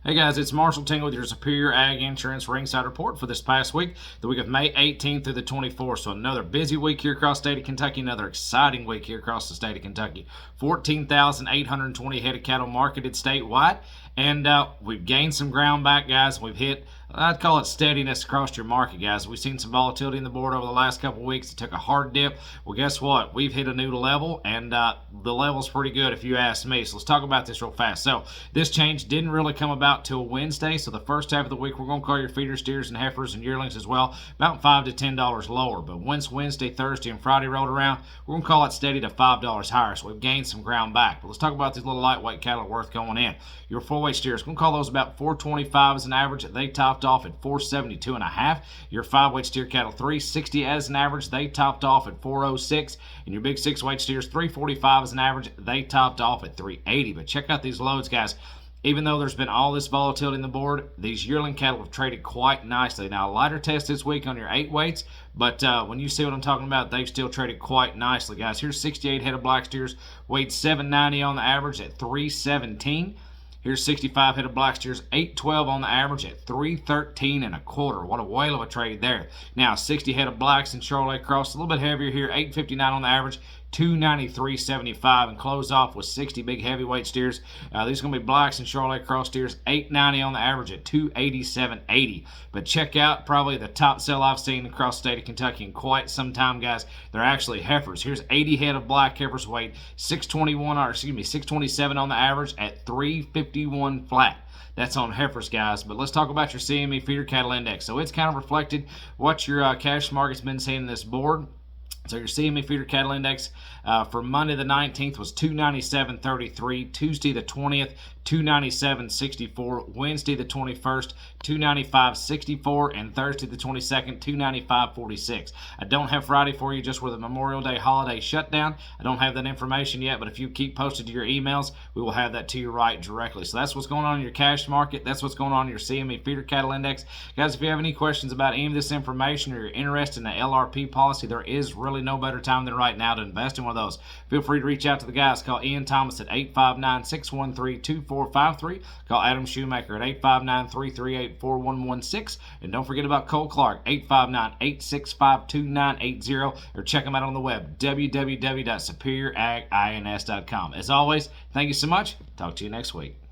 Hey guys, it's Marshall Tingle with your Superior Ag Insurance Ringside Report for this past week, the week of May 18th through the 24th. So another busy week here across the state of Kentucky, another exciting week here across the state of Kentucky. 14,820 head of cattle marketed statewide, and we've gained some ground back, guys. We've hit, I'd call it steadiness across your market, guys. We've seen some volatility in the board over the last couple of weeks. It took a hard dip. Well, guess what? We've hit a new level, and the level's pretty good if you ask me. So let's talk about this real fast. So this change didn't really come about till Wednesday. So the first half of the week, we're going to call your feeder steers and heifers and yearlings as well about $5 to $10 lower. But once Wednesday, Thursday, and Friday rolled around, we're going to call it steady to $5 higher. So we've gained some ground back. But let's talk about these little lightweight cattle worth going in. Your 4-weight steers, we're going to call those about 425 as an average. They topped off at 472.5. Your 5-weight steer cattle, 360 as an average. They topped off at 406. And your big 6-weight steers, 345 as an average. They topped off at 380. But check out these loads, guys. Even though there's been all this volatility in the board, these yearling cattle have traded quite nicely. Now, a lighter test this week on your 8 weights, but when you see what I'm talking about, they've still traded quite nicely, guys. Here's 68 head of black steers, weighed 790 on the average at 317. Here's 65 head of black steers, 812 on the average at 313 and a quarter. What a whale of a trade there. Now, 60 head of blacks in Charolais Cross, a little bit heavier here, 859 on the average, 293.75, and close off with 60 big heavyweight steers. These are going to be blacks and Charolais Cross steers, 890 on the average at 287.80. But check out probably the top sell I've seen across the state of Kentucky in quite some time, guys. They're actually heifers. Here's 80 head of black heifers, weight 627 on the average at 351 flat. That's on heifers, guys. But let's talk about your CME feeder cattle index. So it's kind of reflected what your cash market's been seeing in this board. So your CME feeder cattle index for Monday the 19th was 297.33, Tuesday the 20th, 297.64, Wednesday the 21st, 295.64, and Thursday the 22nd, 295.46. I don't have Friday for you just with a Memorial Day holiday shutdown. I don't have that information yet, but if you keep posted to your emails, we will have that to you right directly. So that's what's going on in your cash market. That's what's going on in your CME feeder cattle index. Guys, if you have any questions about any of this information or you're interested in the LRP policy, there is really no better time than right now to invest in one of those. Feel free to reach out to the guys. Call Ian Thomas at 859-613-2453. Call Adam Shoemaker at 859-338-4116. And don't forget about Cole Clark, 859-865-2980. Or check them out on the web, www.superioragins.com. As always, thank you so much. Talk to you next week.